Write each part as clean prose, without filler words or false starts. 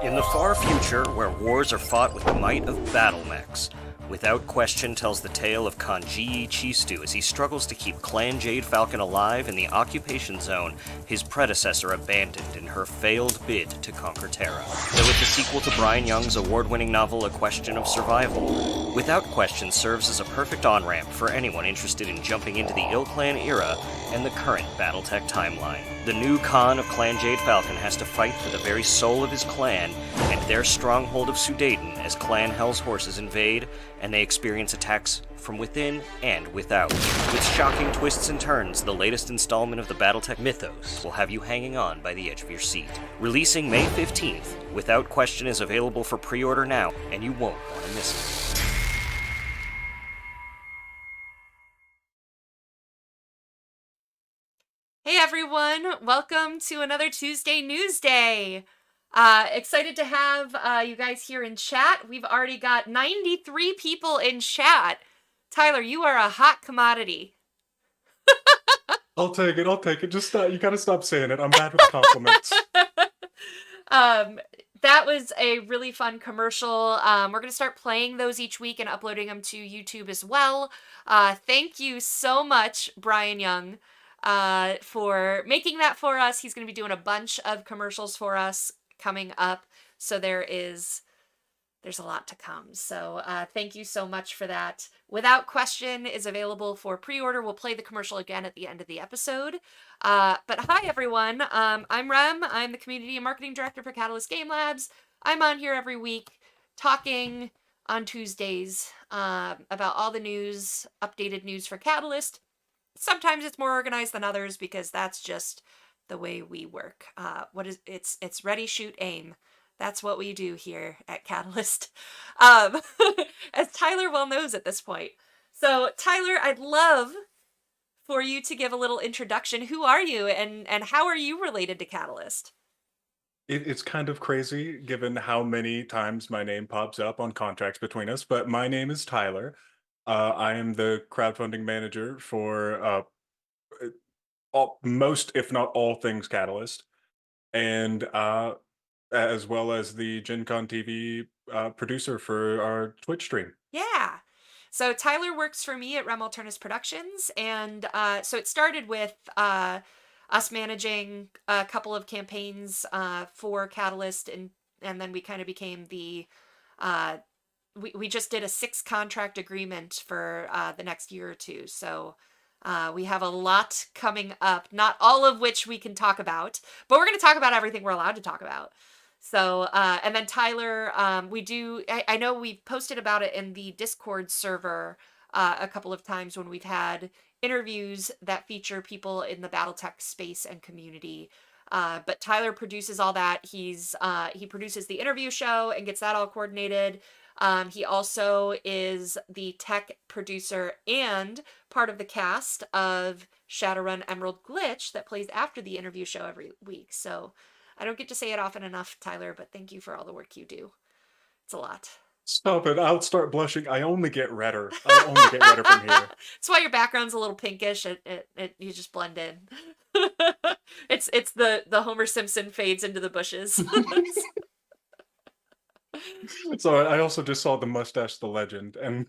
In the far future, where wars are fought with the might of battle mechs, Without Question tells the tale of Kanji Chistu as he struggles to keep Clan Jade Falcon alive in the occupation zone his predecessor abandoned in her failed bid to conquer Terra. Though it's a sequel to Brian Young's award-winning novel A Question of Survival, Without Question serves as a perfect on-ramp for anyone interested in jumping into the Ill Clan era and the current Battletech timeline. The new Khan of Clan Jade Falcon has to fight for the very soul of his clan and their stronghold of Sudaden as Clan Hell's horses invade, and they experience attacks from within and without. With shocking twists and turns, the latest installment of the Battletech mythos will have you hanging on by the edge of your seat. Releasing May 15th, Without Question is available for pre-order now, and you won't want to miss it. Hey everyone, welcome to another Tuesday Newsday. Excited to have you guys here in chat. We've already got 93 people in chat. Tyler, you are a hot commodity. I'll take it. Just stop. You gotta stop saying it. I'm bad with compliments. That was a really fun commercial. We're going to start playing those each week and uploading them to YouTube as well. Thank you so much, Brian Young, for making that for us. He's going to be doing a bunch of commercials for us coming up, so there's a lot to come. So thank you so much for that. Without Question is available for pre-order. We'll play the commercial again at the end of the episode. But hi everyone, I'm Rem. I'm the Community and Marketing Director for Catalyst Game Labs. I'm on here every week talking on Tuesdays about all the news, updated news for Catalyst. Sometimes it's more organized than others because that's just the way we work. It's ready, shoot, aim. That's what we do here at Catalyst, as Tyler well knows at this point. So Tyler, I'd love for you to give a little introduction. Who are you and how are you related to Catalyst? It's kind of crazy given how many times my name pops up on contracts between us, but my name is Tyler. I am the crowdfunding manager for most, if not all, things Catalyst, and as well as the Gen Con TV producer for our Twitch stream. Yeah. So Tyler works for me at Rem Alternis Productions, and so it started with us managing a couple of campaigns for Catalyst, and then we kind of became the we just did a 6-contract agreement for the next year or two. So we have a lot coming up, not all of which we can talk about, but we're going to talk about everything we're allowed to talk about. So, and then Tyler, I know we've posted about it in the Discord server a couple of times when we've had interviews that feature people in the Battletech space and community. But Tyler produces all that. He produces the interview show and gets that all coordinated. He also is the tech producer and part of the cast of Shadowrun Emerald Glitch that plays after the interview show every week. So I don't get to say it often enough, Tyler, but thank you for all the work you do. It's a lot. Stop it. I'll start blushing. I only get redder. From here. That's why your background's a little pinkish. You just blend in. It's the Homer Simpson fades into the bushes. So I also just saw the mustache, the legend, and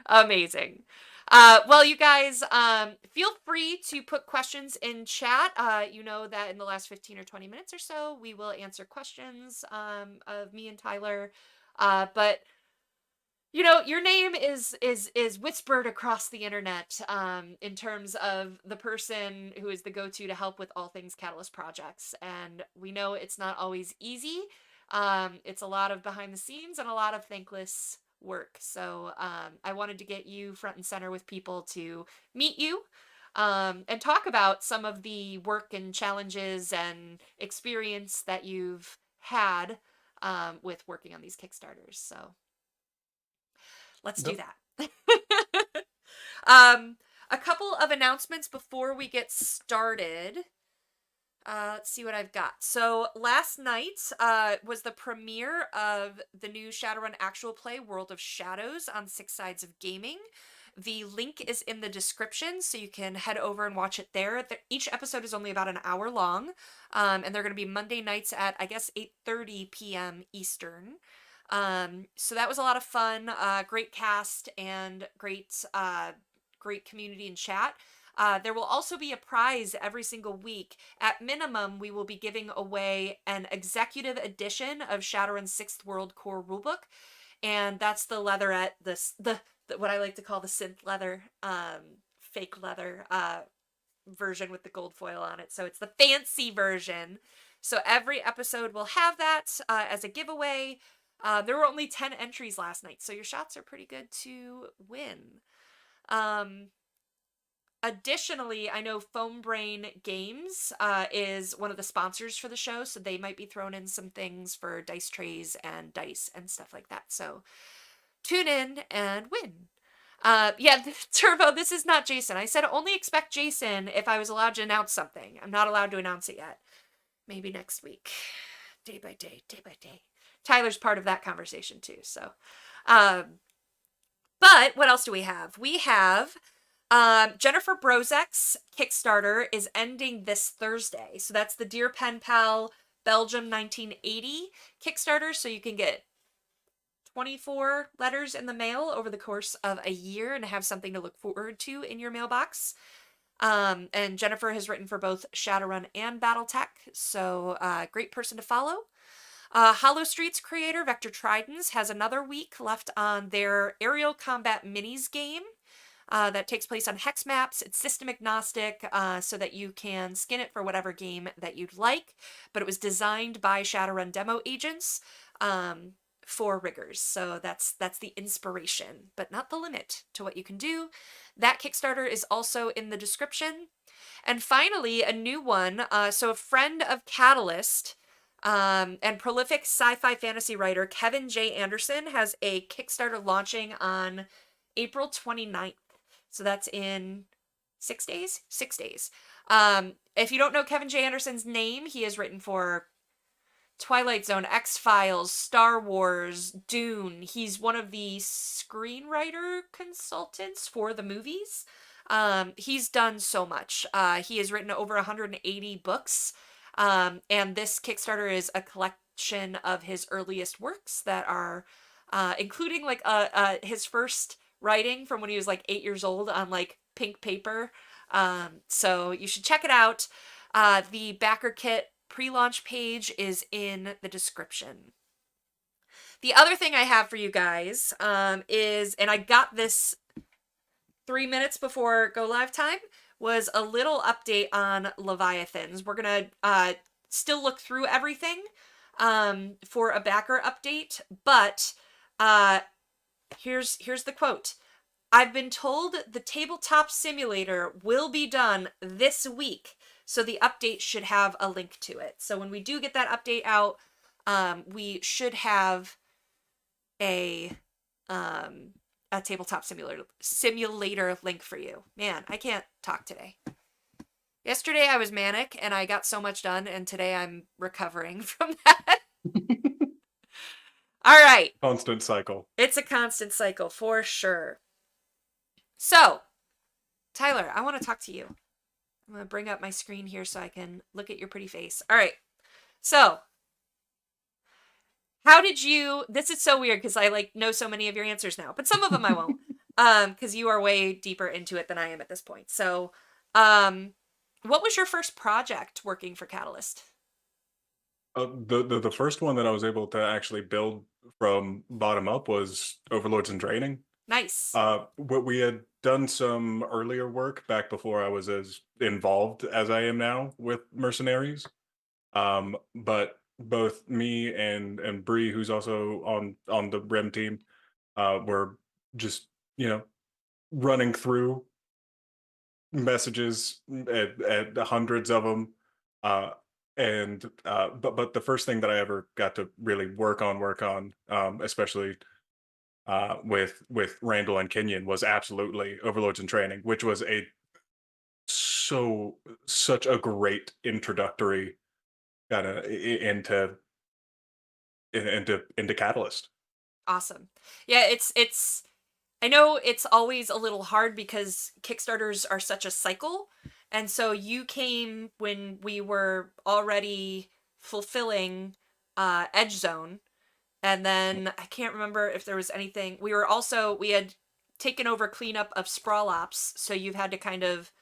amazing. Well, you guys, feel free to put questions in chat. You know that in the last 15 or 20 minutes or so, we will answer questions of me and Tyler. But you know, your name is whispered across the internet in terms of the person who is the go-to to help with all things Catalyst projects. And we know it's not always easy. It's a lot of behind the scenes and a lot of thankless work. So I wanted to get you front and center with people to meet you and talk about some of the work and challenges and experience that you've had with working on these Kickstarters. So let's do that. A couple of announcements before we get started. Let's see what I've got. So last night was the premiere of the new Shadowrun actual play, World of Shadows, on 6 Sides of Gaming. The link is in the description, so you can head over and watch it there. Each episode is only about an hour long, and they're going to be Monday nights at, I guess, 8:30 p.m. Eastern. So that was a lot of fun. Great cast and great community and chat. There will also be a prize every single week. At minimum, we will be giving away an executive edition of Shadowrun's 6th World Core Rulebook, and that's the leatherette, the what I like to call the synth leather, fake leather version with the gold foil on it. So it's the fancy version. So every episode will have that as a giveaway. There were only 10 entries last night, so your shots are pretty good to win. Additionally, I know Foam Brain Games is one of the sponsors for the show, so they might be throwing in some things for dice trays and dice and stuff like that. So tune in and win. Yeah, Turbo, this is not Jason. I said only expect Jason if I was allowed to announce something. I'm not allowed to announce it yet. Maybe next week. Day by day, day by day. Tyler's part of that conversation too, so. But what else do we have? We have Jennifer Brozek's Kickstarter is ending this Thursday. So that's the Dear Penpal Belgium 1980 Kickstarter. So you can get 24 letters in the mail over the course of a year and have something to look forward to in your mailbox. And Jennifer has written for both Shadowrun and Battletech. So great person to follow. Holostreets creator Vector Tridens has another week left on their aerial combat minis game. That takes place on hex maps. It's system agnostic, so that you can skin it for whatever game that you'd like. But it was designed by Shadowrun demo agents for riggers. So that's the inspiration, but not the limit to what you can do. That Kickstarter is also in the description. And finally, a new one. So a friend of Catalyst and prolific sci-fi fantasy writer Kevin J. Anderson has a Kickstarter launching on April 29th. So that's in 6 days? 6 days. If you don't know Kevin J. Anderson's name, he has written for Twilight Zone, X-Files, Star Wars, Dune. He's one of the screenwriter consultants for the movies. He's done so much. He has written over 180 books. And this Kickstarter is a collection of his earliest works that are, including like his first writing from when he was like 8 years old on like pink paper. So you should check it out. The backer kit pre-launch page is in the description. The other thing I have for you guys is, and I got this 3 minutes before go live time, was a little update on Leviathans. We're gonna still look through everything for a backer update, but here's the quote. I've been told the tabletop simulator will be done this week, so the update should have a link to it. So when we do get that update out, we should have a tabletop simulator link for you. Man, I can't talk today. Yesterday I was manic and I got so much done, and today I'm recovering from that. All right. Constant cycle. It's a constant cycle for sure. So, Tyler, I want to talk to you. I'm going to bring up my screen here so I can look at your pretty face. All right. So, how did you, this is so weird because I like know so many of your answers now, but some of them I won't, because you are way deeper into it than I am at this point. So, what was your first project working for Catalyst? The first one that I was able to actually build from bottom up was Overlords in Training. Nice. We had done some earlier work back before I was as involved as I am now with Mercenaries. But both me and Bree, who's also on the Rem team, were just, running through messages at hundreds of them. But the first thing that I ever got to really work on, especially with Randall and Kenyon, was absolutely Overlords in Training, which was such a great introductory kind of into Catalyst. Awesome. Yeah, it's I know it's always a little hard because Kickstarters are such a cycle. And so you came when we were already fulfilling Edge Zone. And then I can't remember if there was anything. We had taken over cleanup of Sprawl Ops. So you've had to kind of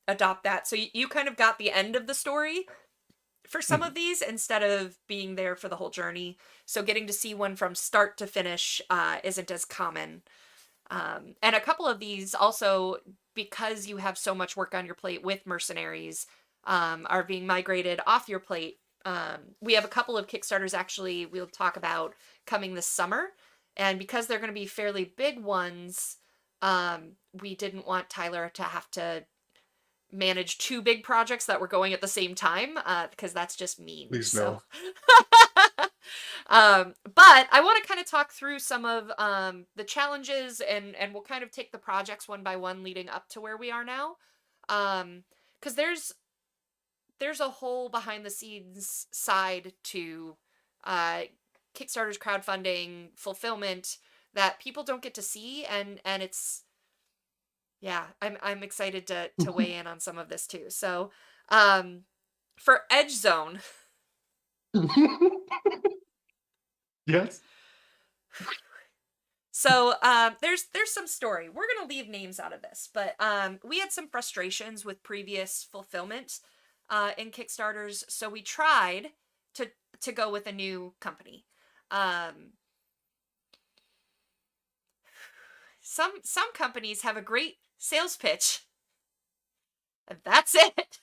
adopt that. So you kind of got the end of the story for some of these instead of being there for the whole journey. So getting to see one from start to finish isn't as common. And a couple of these also, because you have so much work on your plate with Mercenaries, are being migrated off your plate. We have a couple of Kickstarters actually we'll talk about coming this summer. And because they're going to be fairly big ones, we didn't want Tyler to have to manage two big projects that were going at the same time, because that's just mean. Please so. no. But I want to kind of talk through some of the challenges, and we'll kind of take the projects one by one leading up to where we are now. Because there's a whole behind the scenes side to Kickstarter's crowdfunding fulfillment that people don't get to see, and it's, yeah, I'm excited to weigh in on some of this too. So for Edge Zone. Yes. So there's some story. We're gonna leave names out of this, but we had some frustrations with previous fulfillment in Kickstarters, so we tried to go with a new company. Some companies have a great sales pitch, and that's it.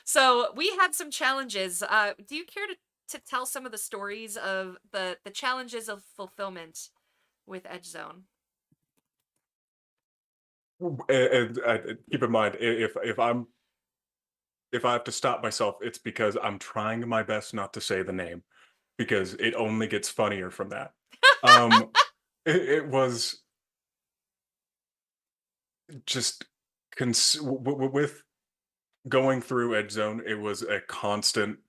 So we had some challenges. Do you care to tell some of the stories of the challenges of fulfillment with Edge Zone? And keep in mind, if I have to stop myself, it's because I'm trying my best not to say the name, because it only gets funnier from that. It was just with going through Edge Zone, it was a constant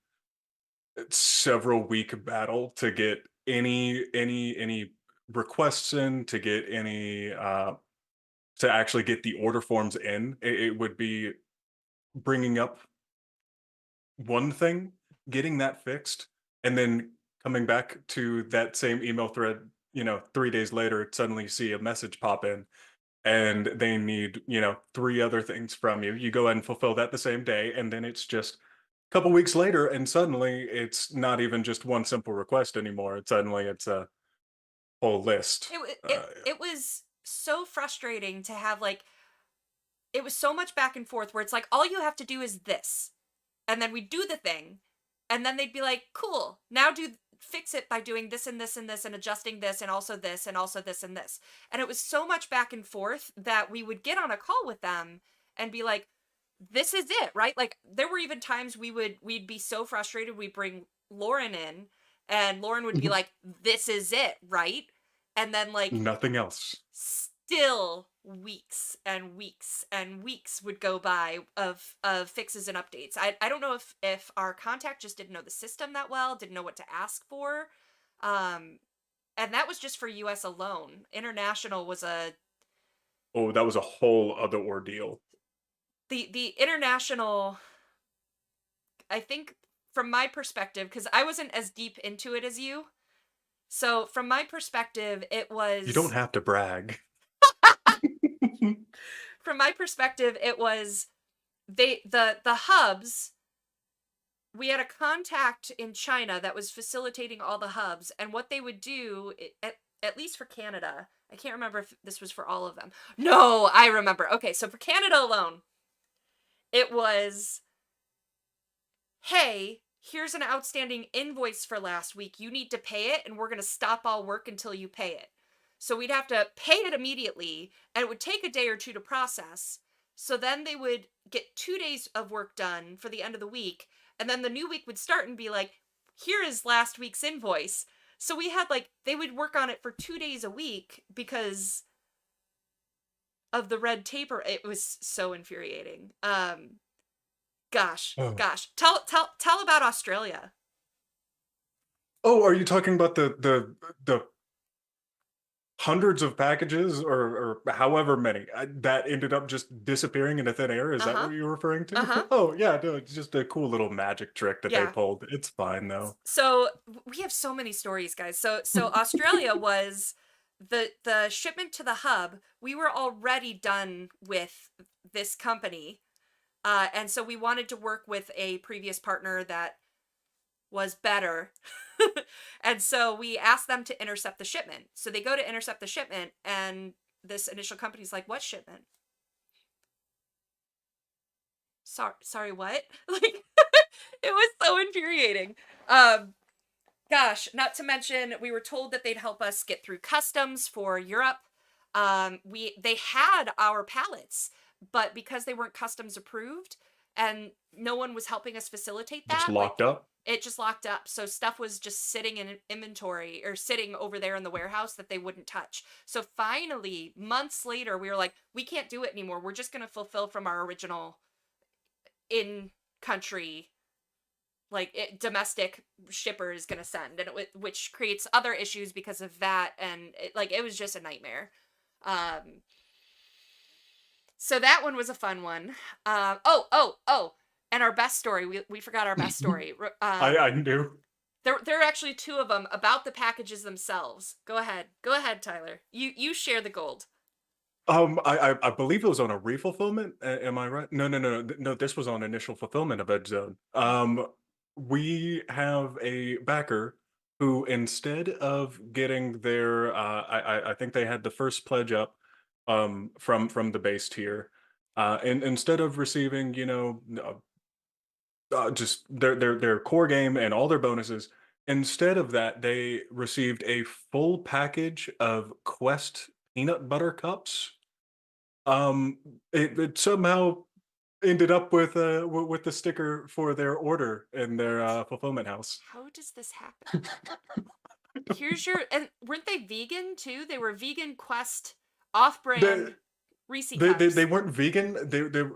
several week battle to get any requests in, to get any to actually get the order forms in. It would be bringing up one thing, getting that fixed, and then coming back to that same email thread, 3 days later, suddenly you see a message pop in and they need, three other things from you. You go ahead and fulfill that the same day, and then it's just a couple weeks later, and suddenly it's not even just one simple request anymore. It's a whole list. It was so frustrating to have, like, it was so much back and forth where it's like, all you have to do is this, and then we do the thing, and then they'd be like, cool, now fix it by doing this and this and this and adjusting this and also this and also this and this. And it was so much back and forth that we would get on a call with them and be like, this is it, right? Like, there were even times we'd be so frustrated, we'd bring Lauren in and Lauren would be like, this is it, right? And then, like, Nothing else. still weeks and weeks and weeks would go by of fixes and updates. I don't know if our contact just didn't know the system that well, didn't know what to ask for. And that was just for US alone. International was that was a whole other ordeal. The international, I think, from my perspective, because I wasn't as deep into it as you. So from my perspective, it was... You don't have to brag. From my perspective, it was the hubs. We had a contact in China that was facilitating all the hubs, and what they would do, at least for Canada, I can't remember if this was for all of them. No, I remember. Okay, so for Canada alone, it was, hey, here's an outstanding invoice for last week. You need to pay it, and we're going to stop all work until you pay it. So we'd have to pay it immediately, and it would take a day or two to process. So then they would get 2 days of work done for the end of the week, and then the new week would start and be like, here is last week's invoice. So we had, like, they would work on it for 2 days a week because of the red tape. It was so infuriating. Gosh. Tell about Australia. Oh, are you talking about the hundreds of packages or however many that ended up just disappearing into thin air. Is that Uh-huh. what you're referring to? Uh-huh. Oh yeah, no, it's just a cool little magic trick that they Yeah. pulled. It's fine though. So we have so many stories, guys. So Australia was the shipment to the hub. We were already done with this company. And so we wanted to work with a previous partner that was better. And so we asked them to intercept the shipment. So they go to intercept the shipment, and this initial company's like, "What shipment? Sorry, what?" Like, it was so infuriating. Gosh, not to mention we were told that they'd help us get through customs for Europe. They had our pallets, but because they weren't customs approved and no one was helping us facilitate Just that, locked up. it just locked up. So stuff was just sitting in inventory or sitting over there in the warehouse that they wouldn't touch. So finally, months later, we were like, we can't do it anymore. We're just going to fulfill from our original in country, domestic shipper is going to send, and which creates other issues because of that. And it was just a nightmare. So that one was a fun one. Oh. And our best story, we forgot our best story. I knew. There are actually two of them about the packages themselves. Go ahead, Tyler. You share the gold. I believe it was on a refulfillment. Am I right? No. This was on initial fulfillment of Edge Zone. We have a backer who, instead of getting their, I think they had the first pledge up, from the base tier, and instead of receiving, just their core game and all their bonuses, instead of that, they received a full package of Quest peanut butter cups. um, it somehow ended up with the sticker for their order in their fulfillment house. How does this happen? And weren't they vegan too? They were vegan Quest off-brand They Reese they they, cups. they weren't vegan.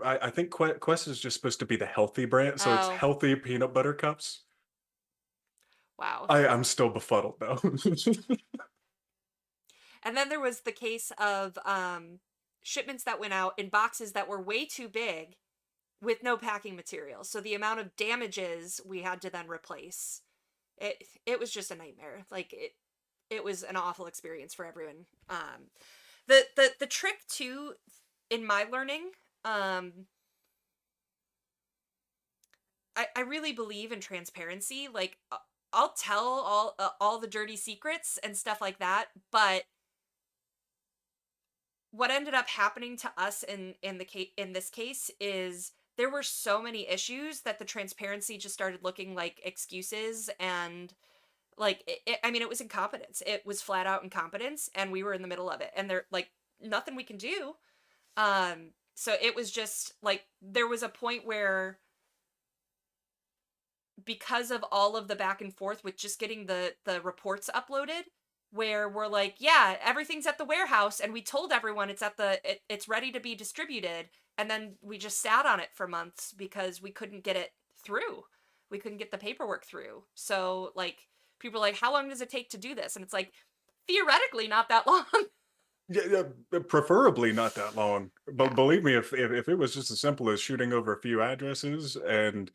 I think Quest is just supposed to be the healthy brand, so it's Oh, healthy peanut butter cups. wow. I'm still befuddled though. And then there was the case of shipments that went out in boxes that were way too big with no packing material. So the amount of damages we had to then replace. It was just a nightmare. It was an awful experience for everyone. The trick too, in my learning, I really believe in transparency. I'll tell all the dirty secrets and stuff like that, but what ended up happening to us in this case is there were so many issues that the transparency just started looking like excuses, and I mean, it was incompetence. It was flat out incompetence, and we were in the middle of it, and there nothing we can do. So it was just there was a point where, because of all of the back and forth with just getting the reports uploaded, where we're like, yeah, everything's at the warehouse, and we told everyone it's ready to be distributed, and then we just sat on it for months because we couldn't get it through. We couldn't get the paperwork through. So people are like, how long does it take to do this? And it's theoretically not that long. Yeah, preferably not that long. But Yeah. believe me, if it was just as simple as shooting over a few addresses, and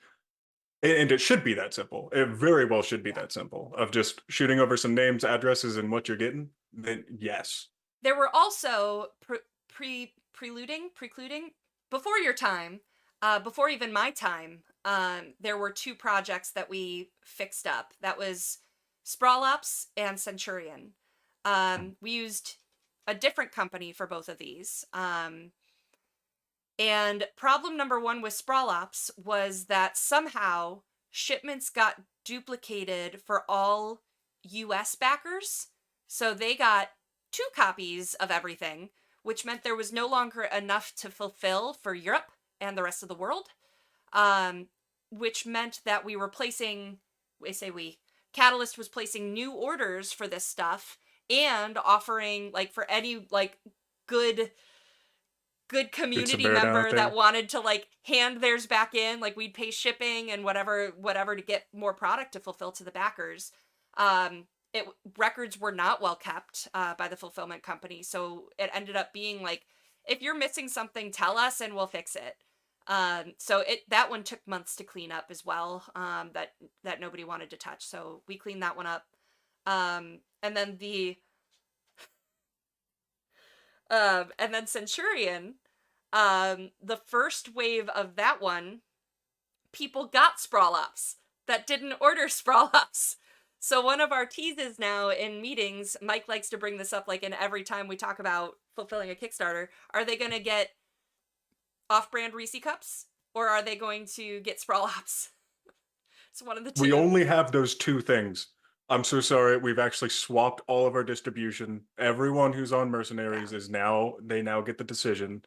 it should be that simple. It very well should be Yeah. that simple, of just shooting over some names, addresses, and what you're getting. Then yes. There were also precluding before your time, before even my time. There were two projects that we fixed up. That was Sprawl Ops and Centurion. We used a different company for both of these. And problem number one with Sprawl Ops was that somehow shipments got duplicated for all US backers. So they got 2 copies of everything, which meant there was no longer enough to fulfill for Europe and the rest of the world. Which meant that we were placing, Catalyst was placing new orders for this stuff and offering, for any good community member that wanted to hand theirs back in, we'd pay shipping and whatever to get more product to fulfill to the backers. records were not well kept by the fulfillment company, so it ended up being like, if you're missing something, tell us and we'll fix it. So that one took months to clean up as well. That nobody wanted to touch, so we cleaned that one up. And then Centurion, the first wave of that one, people got sprawl ups that didn't order sprawl ups. So one of our teases now in meetings, Mike likes to bring this up like in every time we talk about fulfilling a Kickstarter, are they going to get off-brand Reese cups or are they going to get sprawl ups? It's one of the two. We only have those two things. I'm so sorry. We've actually swapped all of our distribution. Everyone who's on Mercenaries is now get the decision.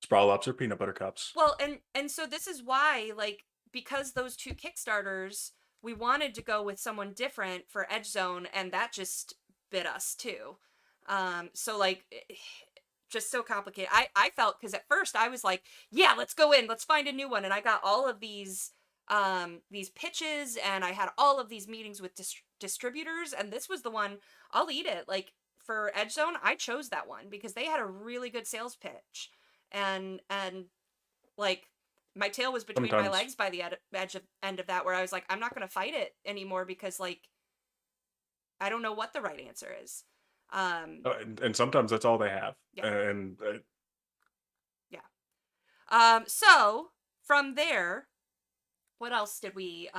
Sprawl ups or peanut butter cups. Well, and so this is why, like, because those two Kickstarters, we wanted to go with someone different for Edge Zone, and that just bit us too. So like, just so complicated. I felt, because at first I was like, yeah, let's go in, let's find a new one, and I got all of these pitches, and I had all of these meetings with distributors, and this was the one. I'll eat it. Like, for Edge Zone, I chose that one because they had a really good sales pitch, and like, my tail was between my legs by the end of that, where I was like, I'm not going to fight it anymore because, like, I don't know what the right answer is. And sometimes that's all they have. Yeah. And so from there, what else did we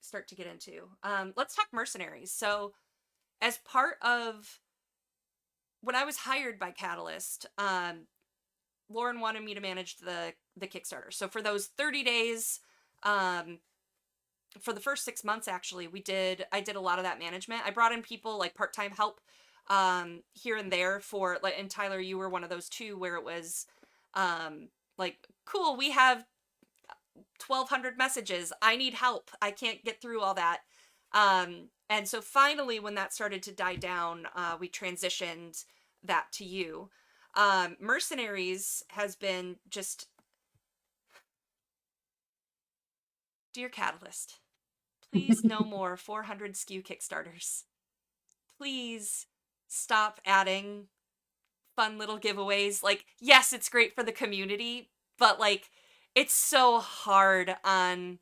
start to get into? Let's talk Mercenaries. So as part of when I was hired by Catalyst, Lauren wanted me to manage the Kickstarter. So for those 30 days, for the first 6 months, actually, I did a lot of that management. I brought in people like part-time help here and there for, like, and Tyler, you were one of those too, where it was like, cool, we have 1,200 messages. I need help. I can't get through all that. And so finally, when that started to die down, we transitioned that to you. Mercenaries has been just... Dear Catalyst, please no more 400 SKU Kickstarters. Please stop adding fun little giveaways. Like, yes, it's great for the community, but, like, it's so hard on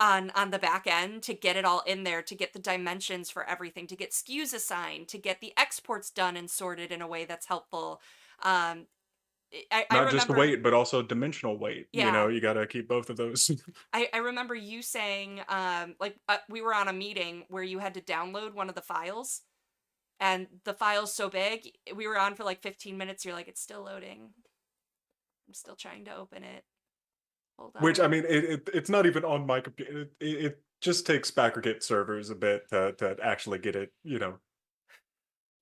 the back end to get it all in there, to get the dimensions for everything, to get SKUs assigned, to get the exports done and sorted in a way that's helpful. I not just weight, but also dimensional weight. Yeah. You know, you got to keep both of those. I remember you saying, we were on a meeting where you had to download one of the files, and the file's so big, we were on for like 15 minutes, you're like, it's still loading. I'm still trying to open it. Hold on. Which, I mean, it's not even on my computer. It just takes Backergate servers a bit to actually get it, you know,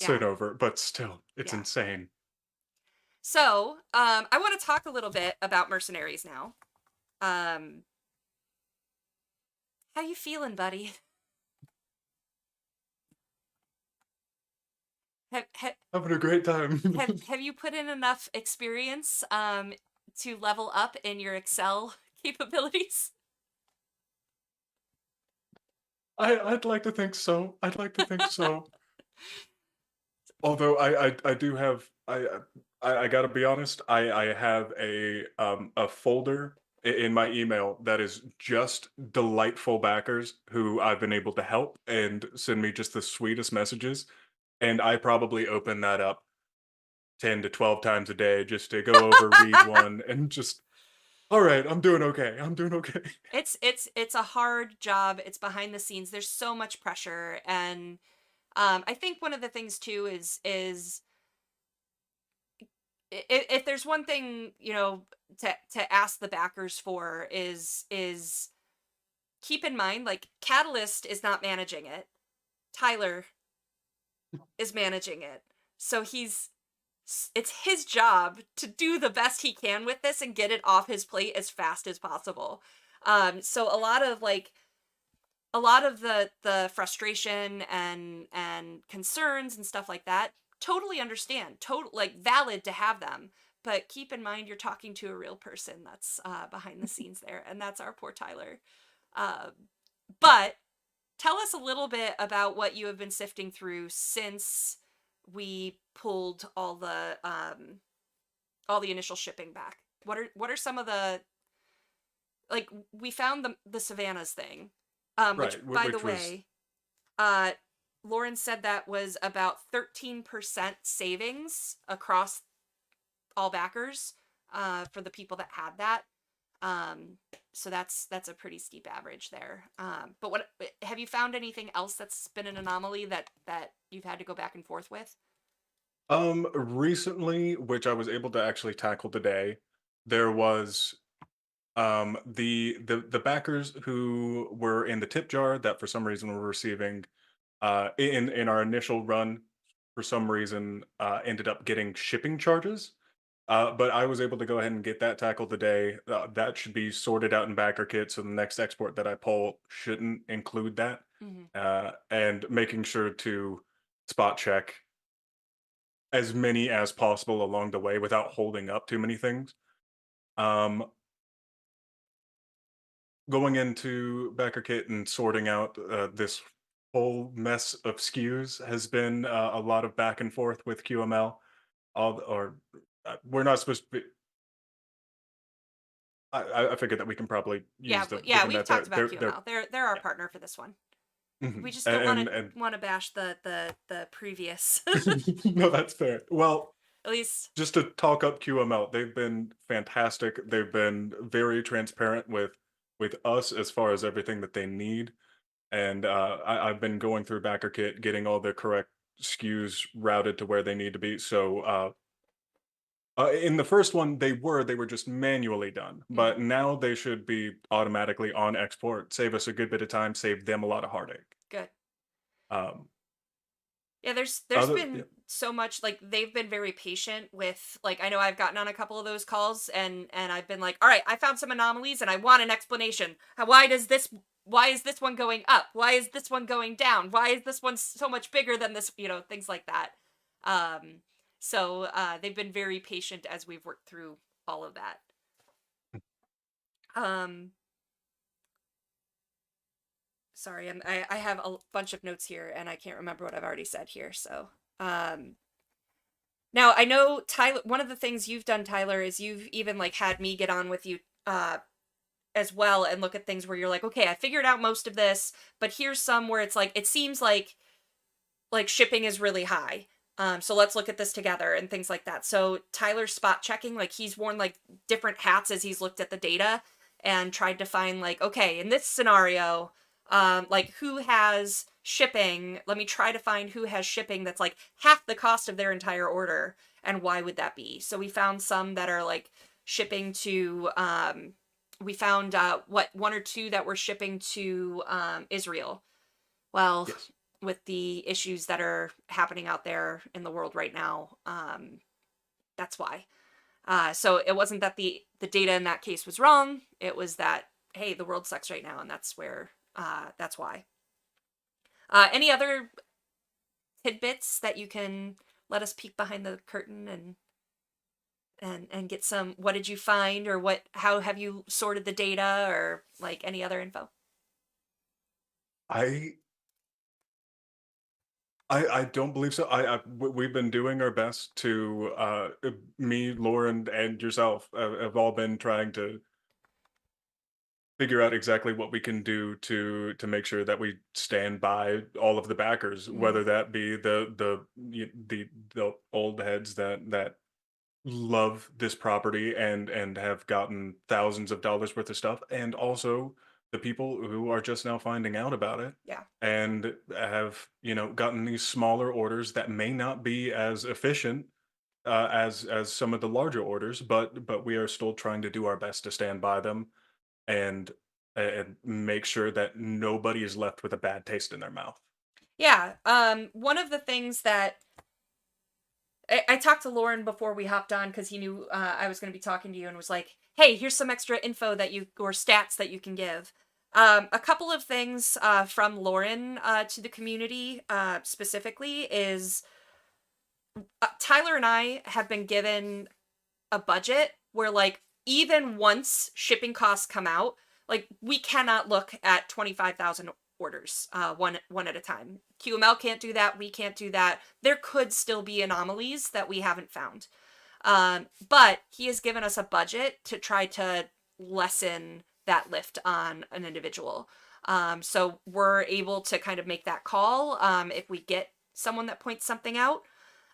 sent over. But still, it's insane. So, I want to talk a little bit about Mercenaries now. How you feeling, buddy? Having a great time. have you put in enough experience to level up in your Excel capabilities? I'd like to think so. I'd like to think so. Although I do have I gotta be honest, I have a folder in my email that is just delightful backers who I've been able to help and send me just the sweetest messages. And I probably open that up 10 to 12 times a day just to go over, read one, and just, all right, I'm doing okay. I'm doing okay. It's a hard job. It's behind the scenes. There's so much pressure. And I think one of the things too is if there's one thing, you know, to ask the backers for is keep in mind, like, Catalyst is not managing it. Tyler is managing it. So it's his job to do the best he can with this and get it off his plate as fast as possible. So a lot of the frustration and concerns and stuff like that, totally understand, like, valid to have them, but keep in mind you're talking to a real person that's behind the scenes there, and that's our poor Tyler. But tell us a little bit about what you have been sifting through since we pulled all the initial shipping back. What are some of the, like, we found the Savannah's thing, which Right, by the which was way, Lauren said that was about 13% savings across all backers, for the people that had that. So that's a pretty steep average there. But what have you found anything else that's been an anomaly that you've had to go back and forth with? recently, which I was able to actually tackle today. There was the backers who were in the tip jar that for some reason were receiving in our initial run, for some reason ended up getting shipping charges. But I was able to go ahead and get that tackled today. That should be sorted out in backer kit, so the next export that I pull shouldn't include that. Mm-hmm. And making sure to spot check as many as possible along the way without holding up too many things. Um, Going into backer kit and sorting out this whole mess of SKUs has been a lot of back and forth with QML. We're not supposed to be. I figured that we can probably use them, Yeah, given we've that talked about they're QML. They're our partner for this one. We mhm. just don't want And to bash the previous. no, that's fair. Well, At least, just to talk up QML, they've been fantastic. They've been very transparent with us as far as everything that they need. And I've been going through BackerKit, getting all the correct SKUs routed to where they need to be. So in the first one, they were just manually done, but now they should be automatically on export. Save us a good bit of time. Save them a lot of heartache. good. Um, Yeah, there's other yeah. been so much, like, they've been very patient with, like, I know I've gotten on a couple of those calls and I've been like, all right, I found some anomalies and I want an explanation. Why is this one going up? Why is this one going down? Why is this one so much bigger than this? Things like that. They've been very patient as we've worked through all of that. Um, Sorry, I have a bunch of notes here and I can't remember what I've already said here. So, now I know Tyler, one of the things you've done, Tyler, is you've even like had me get on with you as well and look at things where you're like, okay, I figured out most of this, but here's some where it's like it seems like shipping is really high. So let's look at this together and things like that. So Tyler's spot checking, like he's worn like different hats as he's looked at the data and tried to find like, okay, in this scenario, like who has shipping? Let me try to find who has shipping that's like half the cost of their entire order, and why would that be? So we found some that are like shipping to we found one or two that were shipping to Israel. Well, Yes. with the issues that are happening out there in the world right now, that's why. So it wasn't that the data in that case was wrong. It was that, hey, the world sucks right now, and that's why. Any other tidbits that you can let us peek behind the curtain and get some, what did you find, or how have you sorted the data, or like any other info? I I don't believe so. We've been doing our best to me, Lauren, and yourself have all been trying to figure out exactly what we can do to make sure that we stand by all of the backers, Mm. whether that be the old heads that love this property and have gotten thousands of dollars worth of stuff, and also the people who are just now finding out about it Yeah. and have gotten these smaller orders that may not be as efficient as some of the larger orders, but we are still trying to do our best to stand by them and and make sure that nobody is left with a bad taste in their mouth. Yeah. One of the things that I talked to Lauren before we hopped on because he knew I was going to be talking to you, and was like, hey, here's some extra info or stats that you can give. A couple of things from Lauren to the community specifically is Tyler and I have been given a budget where, like, even once shipping costs come out, like, we cannot look at 25,000 orders, one at a time. QML can't do that. We can't do that. There could still be anomalies that we haven't found. But he has given us a budget to try to lessen that lift on an individual. So we're able to kind of make that call if we get someone that points something out.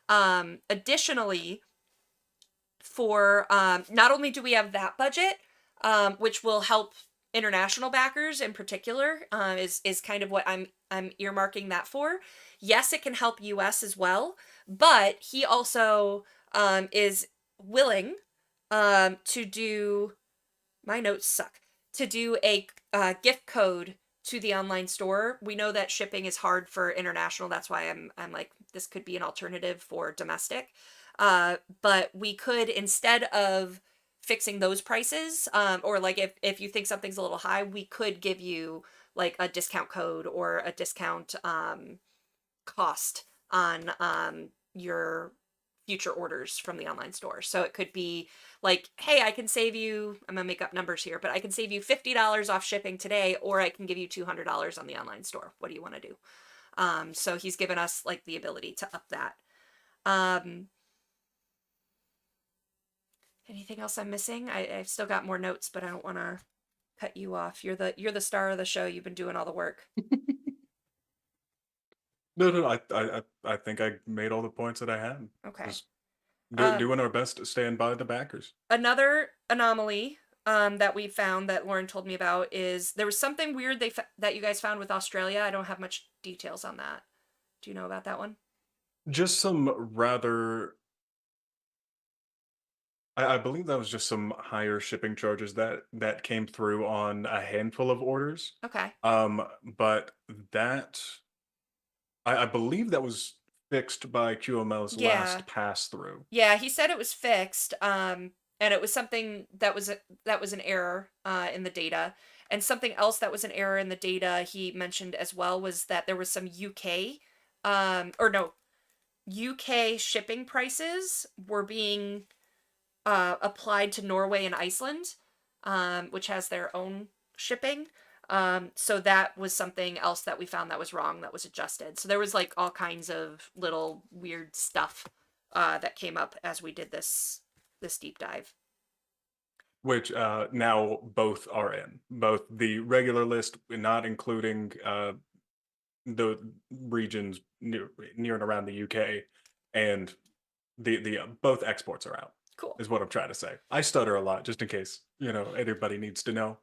Additionally, for not only do we have that budget, which will help international backers in particular, is kind of what I'm earmarking that for. Yes, it can help US as well, but he also is willing to do, my notes suck, to do a gift code to the online store. We know that shipping is hard for international. That's why I'm like, this could be an alternative for domestic. But we could, instead of fixing those prices, or like if you think something's a little high, we could give you like a discount code or a discount cost on your future orders from the online store. So it could be like, hey, I can save you, I'm gonna make up numbers here, but I can save you $50 off shipping today, or I can give you $200 on the online store. What do you want to do? So he's given us like the ability to up that. Anything else I'm missing? I've still got more notes, but I don't want to cut you off. You're the star of the show. You've been doing all the work. No. I think I made all the points that I had. Okay. Just doing our best to stand by the backers. Another anomaly that we found that Lauren told me about is there was something weird that you guys found with Australia. I don't have much details on that. Do you know about that one? Just some rather, I believe that was just some higher shipping charges that came through on a handful of orders. Okay. But that I believe that was fixed by QML's Yeah. last pass through. Yeah, he said it was fixed. And it was something that was an error in the data. And something else that was an error in the data he mentioned as well was that there was some UK shipping prices were being applied to Norway and Iceland, which has their own shipping. So that was something else that we found that was wrong, that was adjusted. So there was like all kinds of little weird stuff that came up as we did this deep dive. Which now both are in. Both the regular list, not including the regions near and around the UK, and the both exports are out. Cool. Is what I'm trying to say. I stutter a lot, just in case anybody needs to know.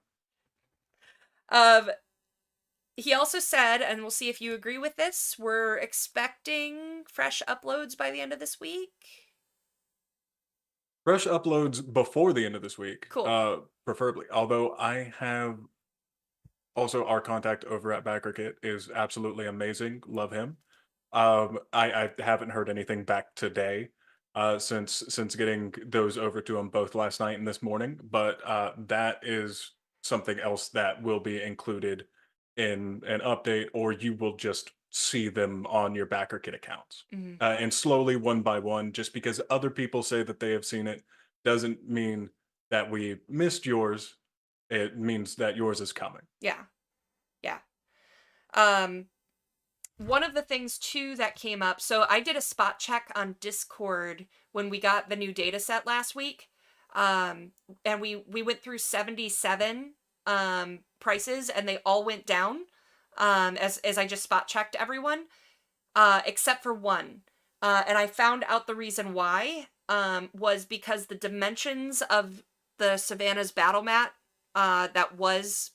He also said, and we'll see if you agree with this, we're expecting fresh uploads by the end of this week. Fresh uploads before the end of this week. Cool. Preferably. Although I have also our contact over at BackerKit is absolutely amazing. Love him. I haven't heard anything back today. Since getting those over to him both last night and this morning, but that is something else that will be included in an update, or you will just see them on your BackerKit accounts. Mm-hmm. And slowly, one by one, just because other people say that they have seen it doesn't mean that we missed yours. It means that yours is coming. Yeah. One of the things too that came up, so I did a spot check on Discord when we got the new data set last week, and we went through 77 prices, and they all went down as I just spot checked everyone, except for one, and I found out the reason why was because the dimensions of the Savannah's battle mat that was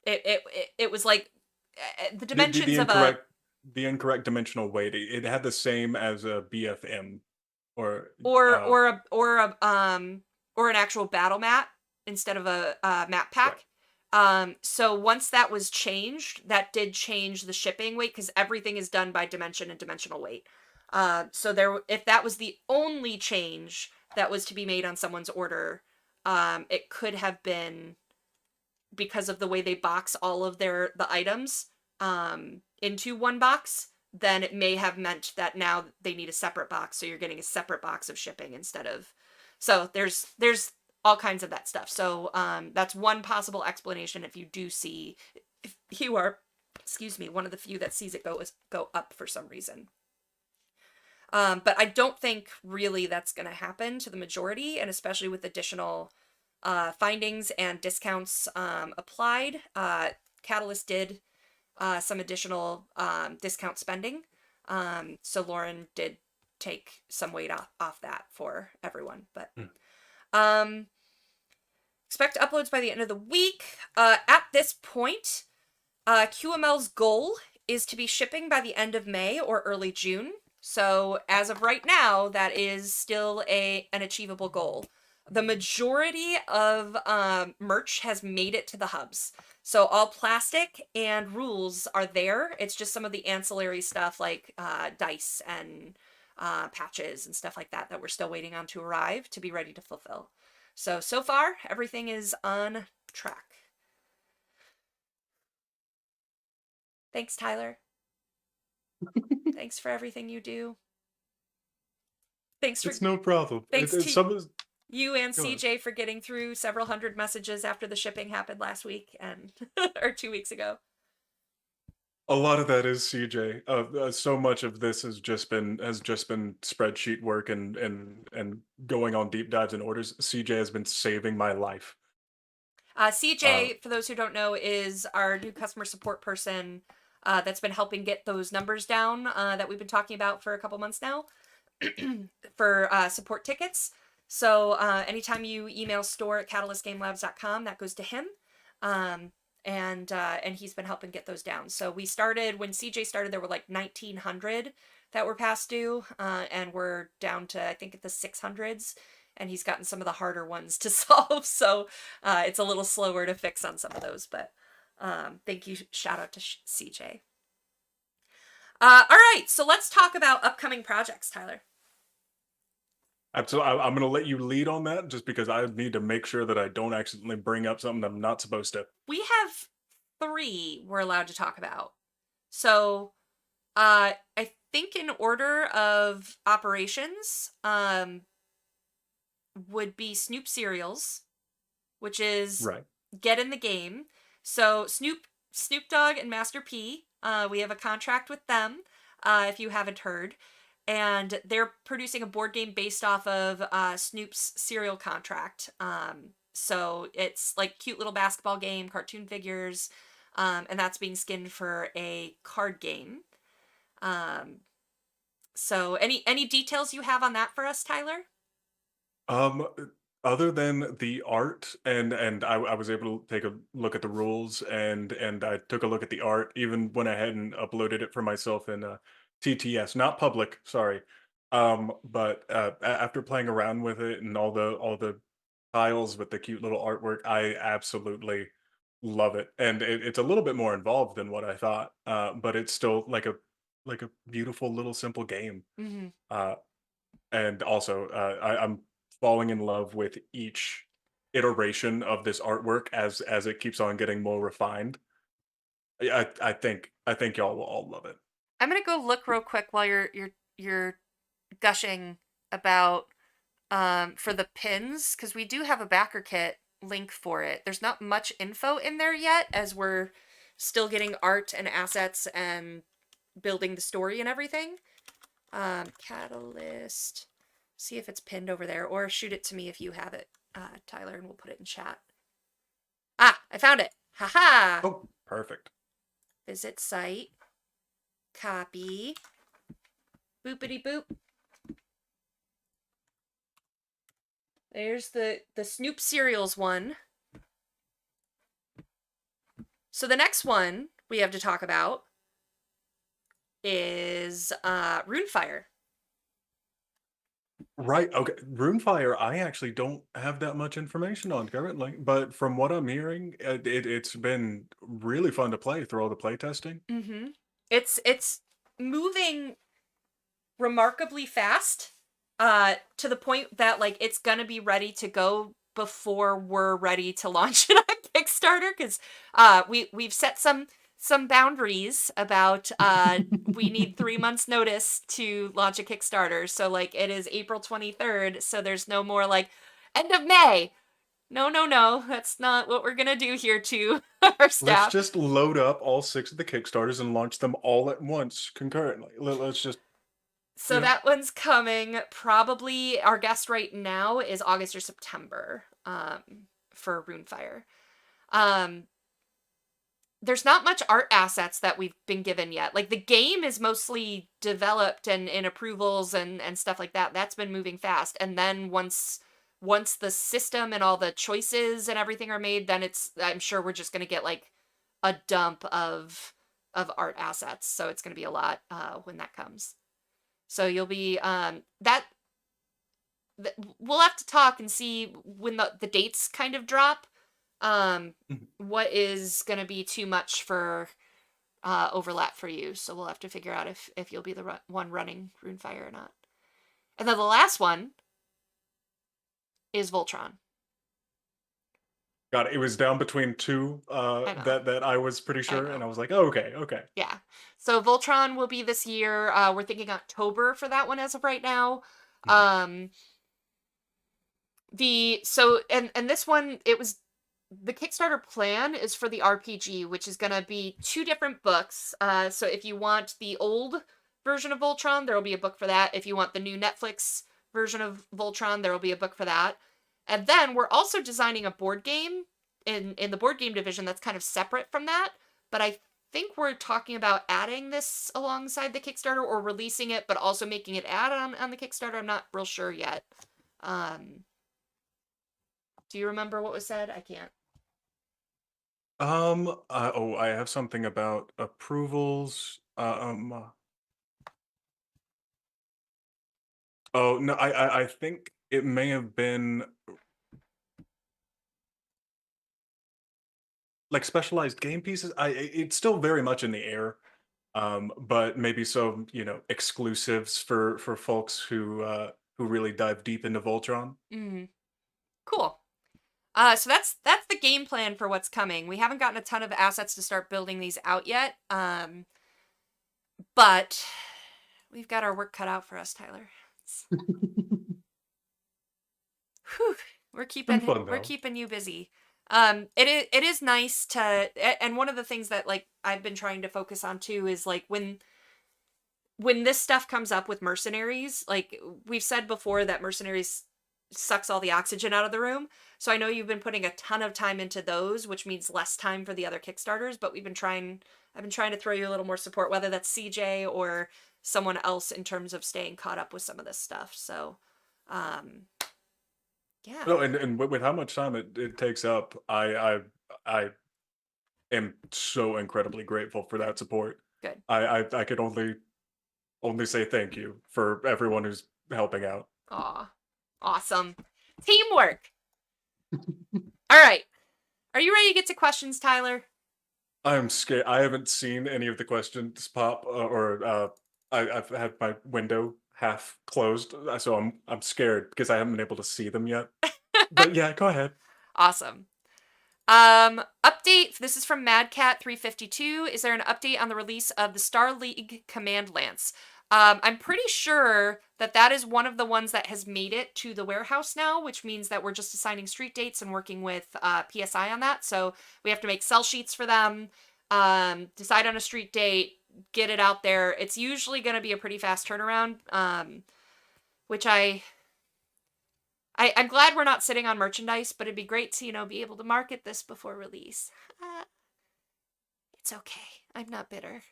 it was like the dimensions of the incorrect dimensional weight. It had the same as a BFM or an actual battle mat instead of a map pack. Right. So once that was changed, that did change the shipping weight because everything is done by dimension and dimensional weight. So if that was the only change that was to be made on someone's order, it could have been because of the way they box all of the items into one box, then it may have meant that now they need a separate box, so you're getting a separate box of shipping instead of... So there's all kinds of that stuff. So that's one possible explanation if you do see you are, excuse me, one of the few that sees it go up for some reason. But I don't think really that's going to happen to the majority, and especially with additional findings and discounts applied. Catalyst did some additional discount spending, so Lauren did take some weight off that for everyone. But expect uploads by the end of the week. At this point, QML's goal is to be shipping by the end of May or early June. So as of right now, that is still an achievable goal. The majority of merch has made it to the hubs. So all plastic and rules are there. It's just some of the ancillary stuff like dice and patches and stuff like that that we're still waiting on to arrive to be ready to fulfill. So far, everything is on track. Thanks, Tyler. Thanks for everything you do. Thanks for... It's no problem. Thanks to you and CJ for getting through several hundred messages after the shipping happened last week and or 2 weeks ago. A lot of that is CJ. So much of this has just been spreadsheet work and going on deep dives and orders. CJ has been saving my life. CJ, for those who don't know, is our new customer support person that's been helping get those numbers down that we've been talking about for a couple months now for support tickets. So anytime you email store@catalystgamelabs.com, that goes to him. And he's been helping get those down. So we started, when CJ started, there were like 1,900 that were past due, and we're down to, I think, at the 600s, and he's gotten some of the harder ones to solve, so it's a little slower to fix on some of those, but thank you, shout out to CJ. All right, so let's talk about upcoming projects, Tyler. Absolutely. I'm going to let you lead on that just because I need to make sure that I don't accidentally bring up something I'm not supposed to. We have 3 we're allowed to talk about. So I think in order of operations would be Snoop Cereals, which is get in the game. So Snoop Dogg and Master P, we have a contract with them, if you haven't heard. And they're producing a board game based off of Snoop's Cereal contract. So it's like cute little basketball game, cartoon figures, and that's being skinned for a card game. So any details you have on that for us, Tyler? Other than the art, and I was able to take a look at the rules, and I took a look at the art, even went ahead and uploaded it for myself in TTS, not public, sorry. But after playing around with it and all the tiles with the cute little artwork, I absolutely love it. And it's a little bit more involved than what I thought, but it's still like a beautiful little simple game. Mm-hmm. And also, I'm falling in love with each iteration of this artwork as it keeps on getting more refined. I think y'all will all love it. I'm gonna go look real quick while you're gushing about for the pins, because we do have a backer kit link for it. There's not much info in there yet, as we're still getting art and assets and building the story and everything. Catalyst. See if it's pinned over there, or shoot it to me if you have it, Tyler, and we'll put it in chat. Ah, I found it. Haha. Oh, perfect. Visit site. Copy. Boopity boop. There's the Snoop Cereals one. So the next one we have to talk about is Runefire. Right. Okay. Runefire, I actually don't have that much information on currently, but from what I'm hearing, it's been really fun to play through all the play testing. Mm-hmm. It's moving remarkably fast, to the point that like it's gonna be ready to go before we're ready to launch it on Kickstarter, because we've set some boundaries about we need 3 months notice to launch a Kickstarter. So like it is April 23rd, so there's no more like end of May. No. That's not what we're gonna do here to our Let's staff. just load up all 6 of the Kickstarters and launch them all at once concurrently. Let's just, So that one's coming. Probably our guess right now is August or September for Runefire. Um, there's not much art assets that we've been given yet. Like the game is mostly developed and in approvals and stuff like that. That's been moving fast. And then once the system and all the choices and everything are made, then I'm sure we're just gonna get like a dump of art assets. So it's gonna be a lot when that comes. So you'll be we'll have to talk and see when the dates kind of drop. What is going to be too much for overlap for you. So we'll have to figure out if you'll be the one running Runefire or not. And then the last one is Voltron. God, it was down between 2 that I was pretty sure, and I was like, oh, okay. Yeah. So Voltron will be this year. We're thinking October for that one as of right now. And this one, it was the Kickstarter plan is for the RPG, which is going to be 2 different books. So if you want the old version of Voltron, there will be a book for that. If you want the new Netflix version of Voltron, there will be a book for that. And then we're also designing a board game in the board game division that's kind of separate from that. But I think we're talking about adding this alongside the Kickstarter or releasing it, but also making it add on the Kickstarter. I'm not real sure yet. Do you remember what was said? I can't. I have something about approvals. Oh no, I think it may have been like specialized game pieces. It's still very much in the air. But maybe some, exclusives for folks who really dive deep into Voltron. Cool. So that's the game plan for what's coming. We haven't gotten a ton of assets to start building these out yet. But we've got our work cut out for us, Tyler. Whew, we're keeping you busy. It is nice to, and one of the things that like I've been trying to focus on too is like when this stuff comes up with Mercenaries, like we've said before that Mercenaries sucks all the oxygen out of the room. So I know you've been putting a ton of time into those, which means less time for the other Kickstarters, but I've been trying to throw you a little more support, whether that's CJ or someone else in terms of staying caught up with some of this stuff. So, yeah. No, and with how much time it takes up, I am so incredibly grateful for that support. Good. I could only say thank you for everyone who's helping out. Aw. Awesome. Teamwork. All right. Are you ready to get to questions, Tyler? I'm scared. I haven't seen any of the questions pop, I've had my window half closed, so I'm scared because I haven't been able to see them yet. But yeah, go ahead. Awesome. Update. This is from MadCat352. Is there an update on the release of the Star League Command Lance? I'm pretty sure that is one of the ones that has made it to the warehouse now, which means that we're just assigning street dates and working with PSI on that. So we have to make sell sheets for them, decide on a street date, get it out there. It's usually going to be a pretty fast turnaround, which I'm glad we're not sitting on merchandise, but it'd be great to, be able to market this before release. It's okay. I'm not bitter.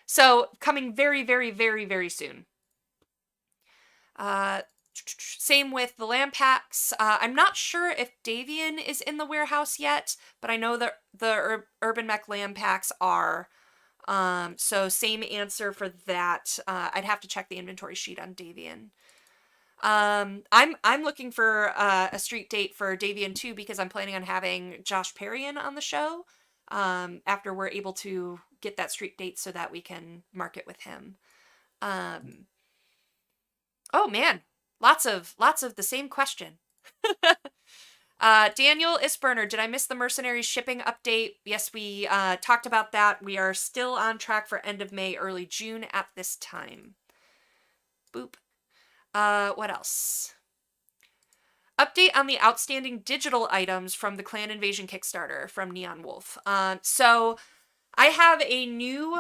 So coming very, very, very, very soon. Same with the lamp packs. I'm not sure if Davian is in the warehouse yet, but I know that the Urban Mech lamp packs are. So same answer for that. I'd have to check the inventory sheet on Davian. I'm looking for a street date for Davian 2 because I'm planning on having Josh Perrion on the show after we're able to get that street date so that we can market with him. Oh man, lots of the same question. Daniel Isberner, did I miss the Mercenaries shipping update? Yes, we talked about that. We are still on track for end of May, early June at this time. Boop. What else? Update on the outstanding digital items from the Clan Invasion Kickstarter from Neon Wolf. So I have a new,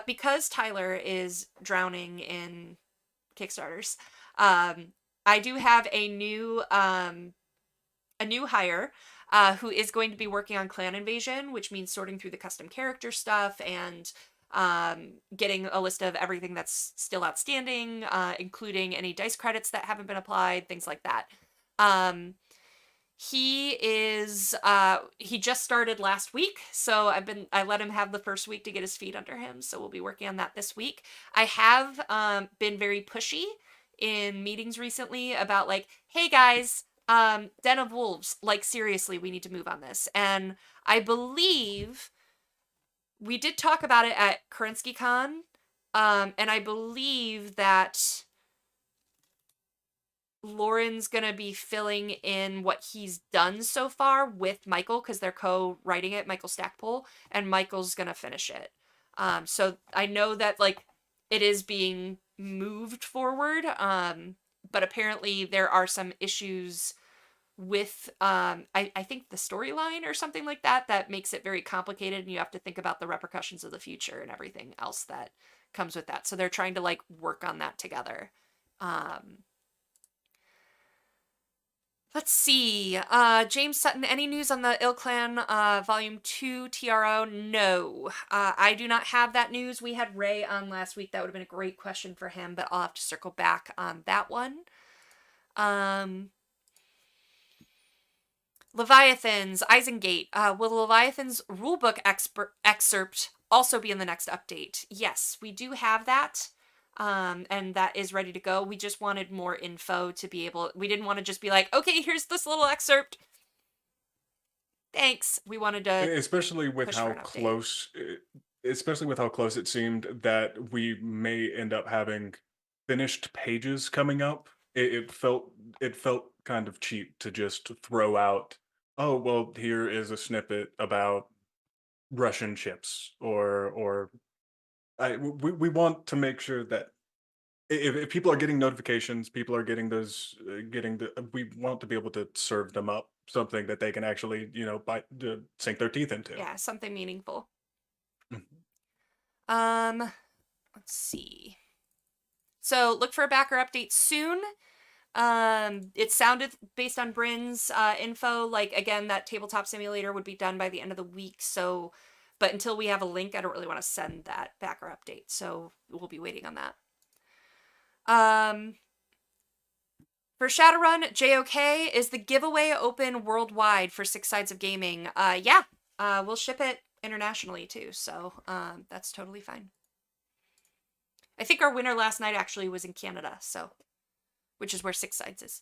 because Tyler is drowning in Kickstarters, I do have a new hire who is going to be working on Clan Invasion, which means sorting through the custom character stuff and getting a list of everything that's still outstanding, including any dice credits that haven't been applied, things like that. He just started last week, so I let him have the first week to get his feet under him, so we'll be working on that this week. I have been very pushy in meetings recently about like, hey guys, Den of Wolves, like seriously, we need to move on this. And I believe we did talk about it at KerinskyCon, and I believe that Lauren's gonna be filling in what he's done so far with Michael, because they're co-writing it, Michael Stackpole, and Michael's gonna finish it. So I know that like it is being moved forward, but apparently there are some issues with I think the storyline or something like that makes it very complicated, and you have to think about the repercussions of the future and everything else that comes with that. So they're trying to like work on that together. Let's see. James Sutton, any news on the Ill Clan Volume 2 TRO? No. I do not have that news. We had Ray on last week. That would have been a great question for him, but I'll have to circle back on that one. Leviathans, Isengate. Will the Leviathans rulebook excerpt also be in the next update? Yes, we do have that. And that is ready to go. We just wanted more info to be able, we didn't want to just be like, okay, here's this little excerpt. Thanks. We wanted to, especially with how close it seemed that we may end up having finished pages coming up. It felt kind of cheap to just throw out, oh well, here is a snippet about Russian ships, or we want to make sure that if people are getting notifications, people are getting those, we want to be able to serve them up something that they can actually, sink their teeth into. yeah, something meaningful. Mhm. Let's see. So look for a backer update soon. It sounded, based on Bryn's info, like, again, that tabletop simulator would be done by the end of the week, so, but until we have a link, I don't really want to send that backer update, so we'll be waiting on that. For Shadowrun, JOK, is the giveaway open worldwide for Six Sides of Gaming? Yeah, we'll ship it internationally too, so that's totally fine. I think our winner last night actually was in Canada, so, which is where Six Sides is.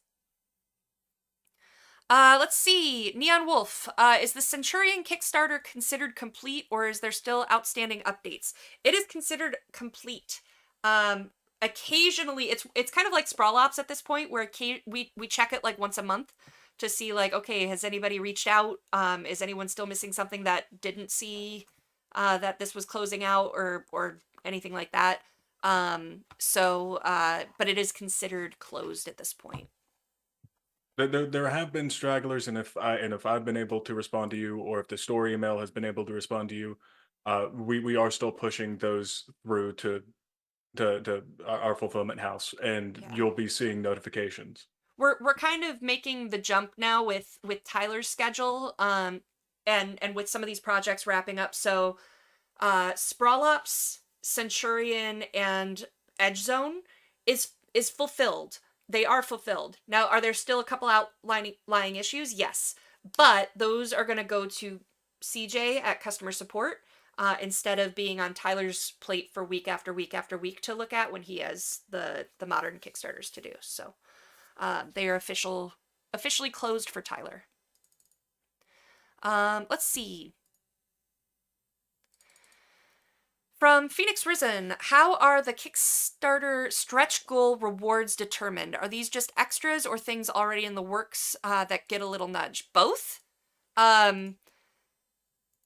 Let's see. Neon Wolf, is the Centurion Kickstarter considered complete, or is there still outstanding updates? It is considered complete. Occasionally, it's kind of like Sprawl Ops at this point, where we check it like once a month to see like, okay, has anybody reached out? Is anyone still missing something that didn't see that this was closing out, or anything like that? But it is considered closed at this point. There have been stragglers, and if I've been able to respond to you, or if the story email has been able to respond to you, we are still pushing those through to our fulfillment house, and Yeah. you'll be seeing notifications. We're kind of making the jump now with Tyler's schedule, and with some of these projects wrapping up. So, Sprawl Ops, Centurion, and Edge Zone is fulfilled. They are fulfilled. Now, are there still a couple outlying issues? Yes, but those are going to go to CJ at customer support, instead of being on Tyler's plate for week after week after week to look at when he has the modern Kickstarters to do. So they are officially closed for Tyler. Let's see. From Phoenix Risen, how are the Kickstarter stretch goal rewards determined? Are these just extras or things already in the works that get a little nudge? Both.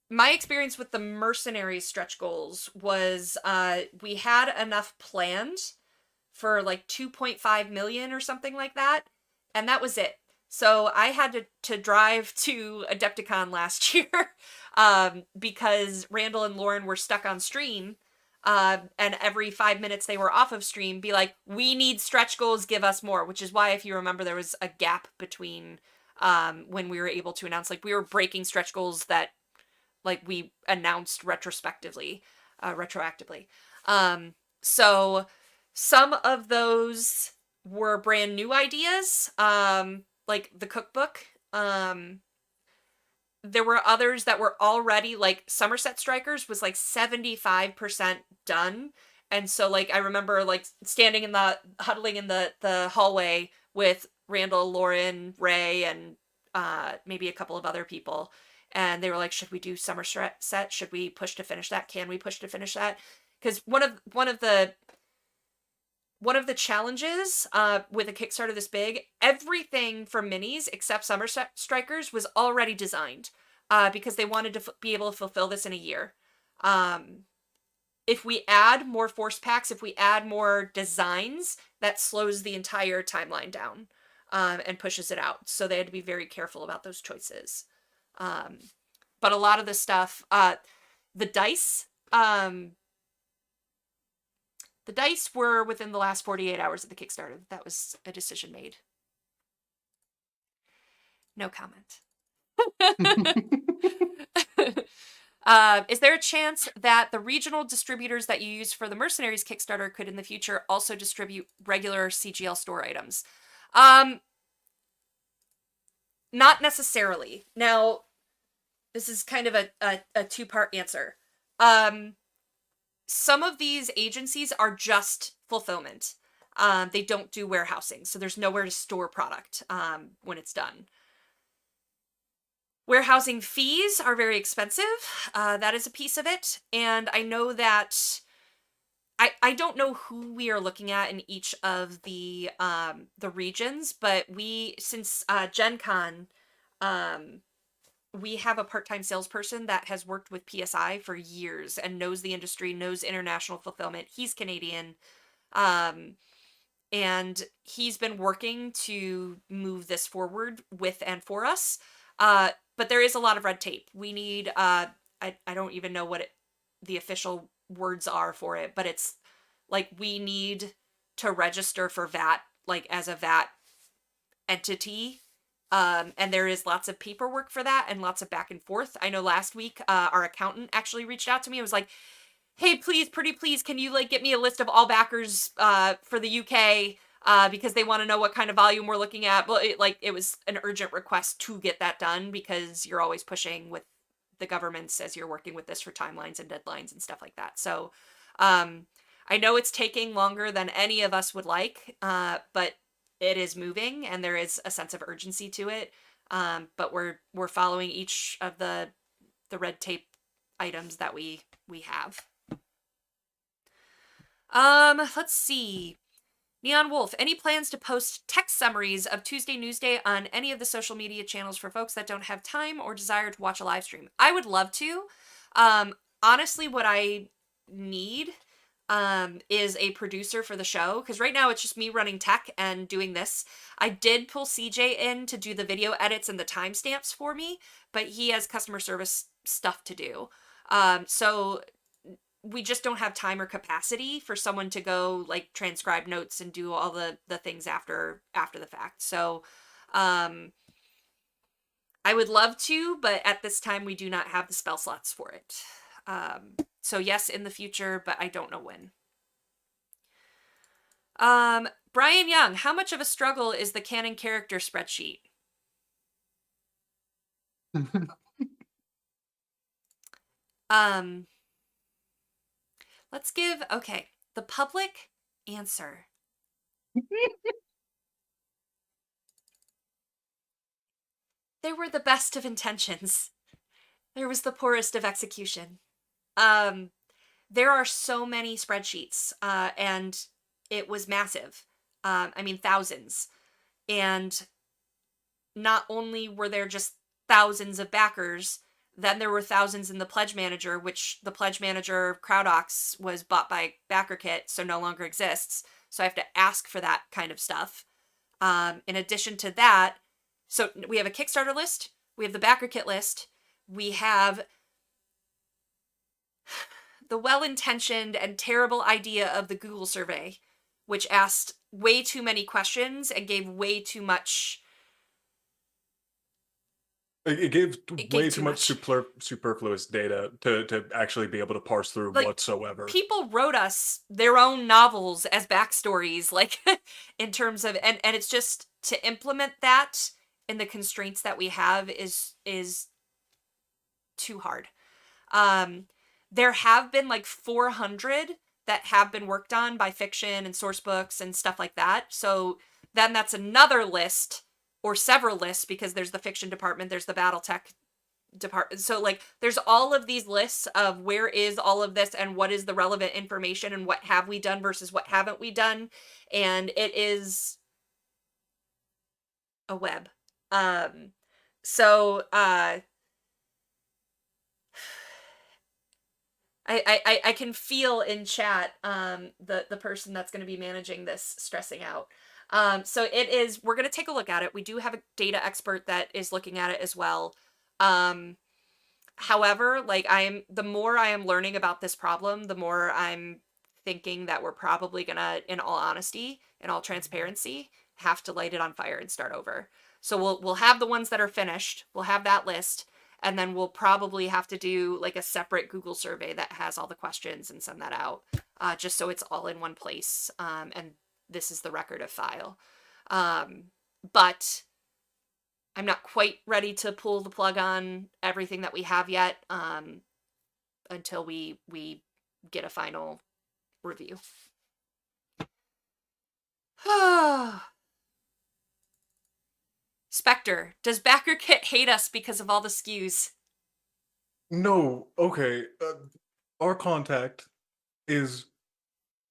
My experience with the Mercenaries stretch goals was we had enough planned for like 2.5 million or something like that, and that was it. So I had to drive to Adepticon last year because Randall and Lauren were stuck on stream. And every 5 minutes they were off of stream, be like, we need stretch goals, give us more. Which is why, if you remember, there was a gap between when we were able to announce, like, we were breaking stretch goals that, like, we announced retroactively. So some of those were brand new ideas, like the cookbook. There were others that were already, like, Somerset Strikers was like 75% done. And so, like, I remember, like, huddling in the hallway with Randall, Lauren, Ray, and maybe a couple of other people. And they were like, should we do Somerset? Should we push to finish that? Can we push to finish that? Because one of the challenges with a Kickstarter this big, everything for minis except Somerset Strikers was already designed because they wanted to be able to fulfill this in a year. If we add more force packs, if we add more designs, that slows the entire timeline down and pushes it out. So they had to be very careful about those choices. But a lot of the stuff, the dice were within the last 48 hours of the Kickstarter. That was a decision made. No comment. Is there a chance that the regional distributors that you use for the Mercenaries Kickstarter could in the future also distribute regular CGL store items? Not necessarily. Now, this is kind of a two-part answer. Some of these agencies are just fulfillment. They don't do warehousing, so there's nowhere to store product when it's done. Warehousing fees are very expensive. That is a piece of it. And I know that I don't know who we are looking at in each of the regions, but since Gen Con, we have a part-time salesperson that has worked with PSI for years and knows the industry, knows international fulfillment. He's Canadian. And he's been working to move this forward with and for us. But there is a lot of red tape. We need, I don't even know what the official words are for it, but it's like we need to register for VAT, like as a VAT entity. And there is lots of paperwork for that and lots of back and forth. I know last week, our accountant actually reached out to me and was like, hey, please, pretty please, can you, like, get me a list of all backers for the UK because they want to know what kind of volume we're looking at. Well, it was an urgent request to get that done because you're always pushing with the governments as you're working with this for timelines and deadlines and stuff like that. So I know it's taking longer than any of us would like, but it is moving and there is a sense of urgency to it. But we're following each of the red tape items that we have. Let's see. Neon Wolf, any plans to post text summaries of Tuesday Newsday on any of the social media channels for folks that don't have time or desire to watch a live stream? I would love to. Honestly, what I need is a producer for the show, because right now it's just me running tech and doing this. I did pull CJ in to do the video edits and the timestamps for me, but he has customer service stuff to do. So we just don't have time or capacity for someone to go, like, transcribe notes and do all the things after the fact. So I would love to, but at this time we do not have the spell slots for it. So yes, in the future, but I don't know when. Brian Young, how much of a struggle is the Canon character spreadsheet? Let's give, okay, the public answer. There were the best of intentions. There was the poorest of execution. There are so many spreadsheets, and it was massive. I mean, thousands. And not only were there just thousands of backers, then there were thousands in the Pledge Manager, which the Pledge Manager CrowdOx was bought by BackerKit, so no longer exists. So I have to ask for that kind of stuff. In addition to that, So we have a Kickstarter list, we have the backer kit list, we have the well-intentioned and terrible idea of the Google survey, which asked way too many questions and gave way too much. It gave way too too much superfluous data to actually be able to parse through Like, whatsoever. People wrote us their own novels as backstories, like in terms of, and it's just to implement that in the constraints that we have is too hard. There have been like 400 that have been worked on by fiction and source books and stuff like that. So then that's another list or several lists, because there's the fiction department, there's the Battletech department. So like there's all of these lists of where is all of this and what is the relevant information and what have we done versus what haven't we done. And it is a web. So I can feel in chat the person that's going to be managing this stressing out. So it is, we're going to take a look at it. We do have a data expert that is looking at it as well. However, like the more I am learning about this problem, the more I'm thinking that we're probably gonna, in all honesty, in all transparency, have to light it on fire and start over. So we'll have the ones that are finished. We'll have that list. And then we'll probably have to do like a separate Google survey that has all the questions and send that out, just so it's all in one place. And this is the record of file. But I'm not quite ready to pull the plug on everything that we have yet, until we get a final review. Spectre, does BackerKit hate us because of all the SKUs? No, okay. Our contact is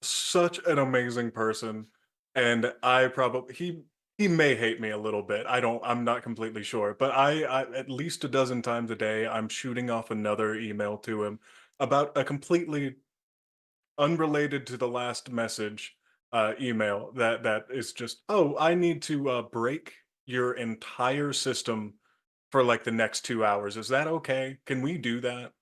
such an amazing person, and I probably he may hate me a little bit. I'm not completely sure, but I at least a dozen times a day I'm shooting off another email to him about a completely unrelated to the last message email that is just, oh, I need to break your entire system for like the next 2 hours. Is that okay? Can we do that?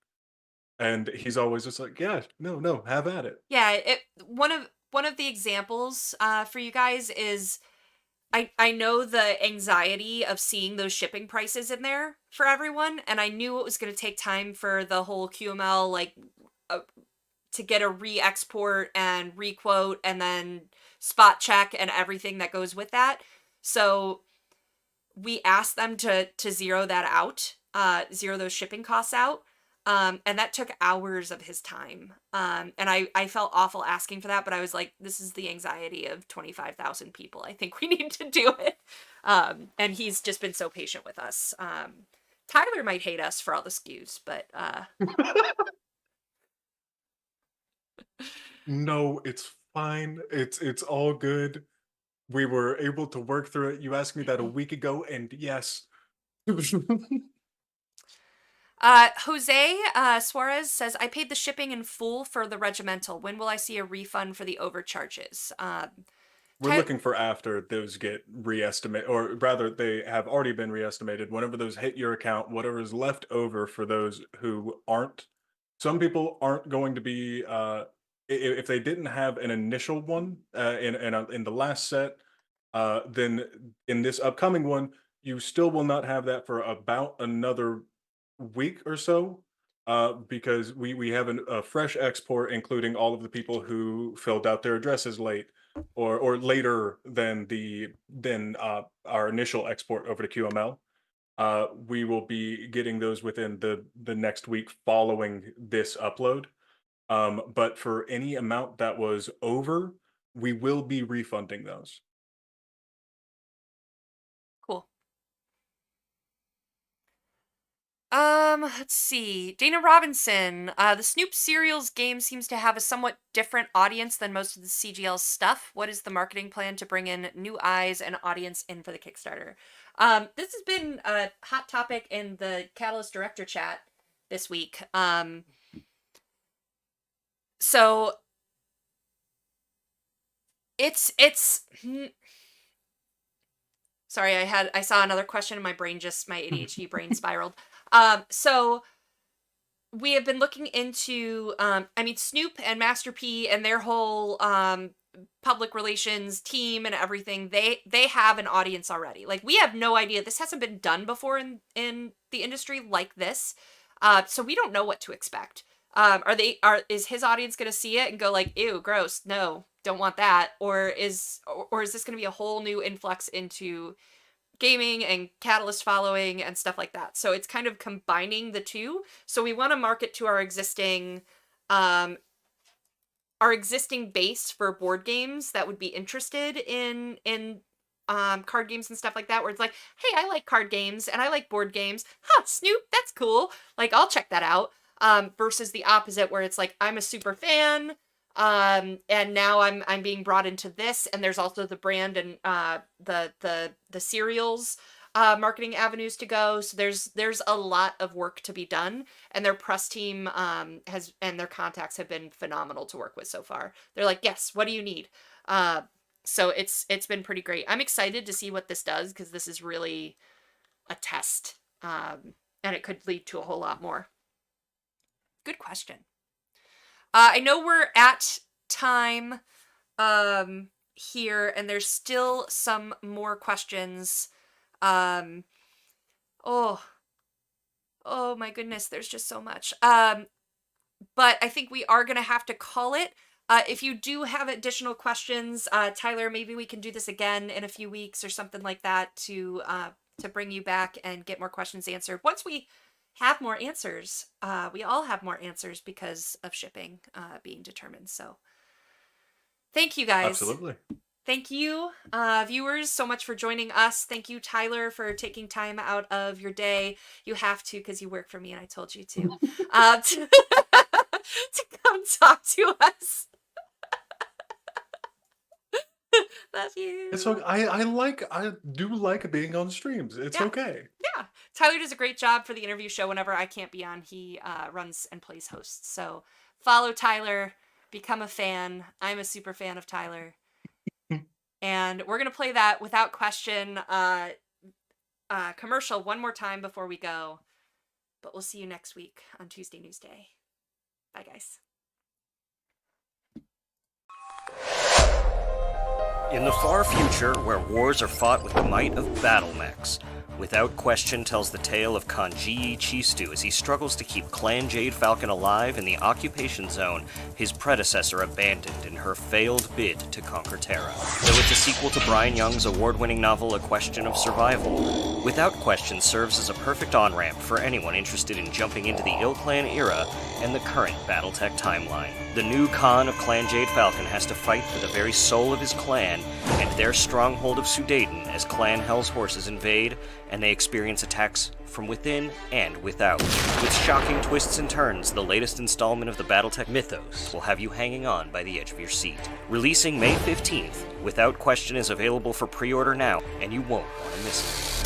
And he's always just like, yeah, no, have at it. Yeah, one of the examples for you guys is I know the anxiety of seeing those shipping prices in there for everyone, and I knew it was going to take time for the whole QML, like to get a re-export and re-quote and then spot check and everything that goes with that. So we asked them to zero that out, zero those shipping costs out. And that took hours of his time. And I felt awful asking for that, but I was like, this is the anxiety of 25,000 people. I think we need to do it. And he's just been so patient with us. Tyler might hate us for all the SKUs, but No, it's fine. It's all good. We were able to work through it. You asked me that a week ago, and yes. Jose Suarez says, I paid the shipping in full for the regimental. When will I see a refund for the overcharges? We're looking for after those get re-estimated, or rather, they have already been re-estimated. Whenever those hit your account, whatever is left over for those who aren't, some people aren't going to be, if they didn't have an initial one in the last set, then in this upcoming one, you still will not have that for about another week or so, because we have a fresh export, including all of the people who filled out their addresses late or later than our initial export over to QML. We will be getting those within the next week following this upload. But for any amount that was over, we will be refunding those. Cool. Let's see. Dana Robinson. The Snoop Cereals game seems to have a somewhat different audience than most of the CGL stuff. What is the marketing plan to bring in new eyes and audience in for the Kickstarter? This has been a hot topic in the Catalyst Director chat this week. So it's Sorry, I saw another question and my ADHD brain spiraled. So we have been looking into, Snoop and Master P and their whole public relations team and everything. They have an audience already. Like, we have no idea. This hasn't been done before in the industry like this. So we don't know what to expect. Is his audience going to see it and go like, ew, gross, no, don't want that? Or is this going to be a whole new influx into gaming and Catalyst following and stuff like that? So it's kind of combining the two. So we want to market to our existing base for board games that would be interested in card games and stuff like that, where it's like, hey, I like card games and I like board games. Huh, Snoop, that's cool. Like, I'll check that out. Versus the opposite, where it's like, I'm a super fan, and now I'm being brought into this, and there's also the brand and the cereals marketing avenues to go. So there's a lot of work to be done, and their press team and their contacts have been phenomenal to work with so far. They're like, yes, what do you need? So it's been pretty great. I'm excited to see what this does, because this is really a test, and it could lead to a whole lot more. Good question. I know we're at time here, and there's still some more questions. Oh my goodness, there's just so much. But I think we are going to have to call it. If you do have additional questions, Tyler, maybe we can do this again in a few weeks or something like that to bring you back and get more questions answered. Once we have more answers, we all have more answers because of shipping being determined. So thank you guys. Absolutely. Thank you, viewers, so much for joining us. Thank you, Tyler, for taking time out of your day. You have to, because you work for me and I told you to, to come talk to us. Love you. It's okay. I do like being on streams. It's okay. Yeah. Tyler does a great job for the interview show. Whenever I can't be on, he runs and plays hosts. So follow Tyler, become a fan. I'm a super fan of Tyler. And we're going to play that without question commercial one more time before we go. But we'll see you next week on Tuesday Newsday. Bye, guys. In the far future, where wars are fought with the might of battle mechs, Without Question tells the tale of Kanji Chistu as he struggles to keep Clan Jade Falcon alive in the occupation zone his predecessor abandoned in her failed bid to conquer Terra. Though it's a sequel to Brian Young's award-winning novel A Question of Survival, Without Question serves as a perfect on-ramp for anyone interested in jumping into the Ill Clan era and the current Battletech timeline. The new Khan of Clan Jade Falcon has to fight for the very soul of his clan and their stronghold of Sudaden as Clan Hell's horses invade, and they experience attacks from within and without. With shocking twists and turns, the latest installment of the Battletech mythos will have you hanging on by the edge of your seat. Releasing May 15th, Without Question is available for pre-order now, and you won't want to miss it.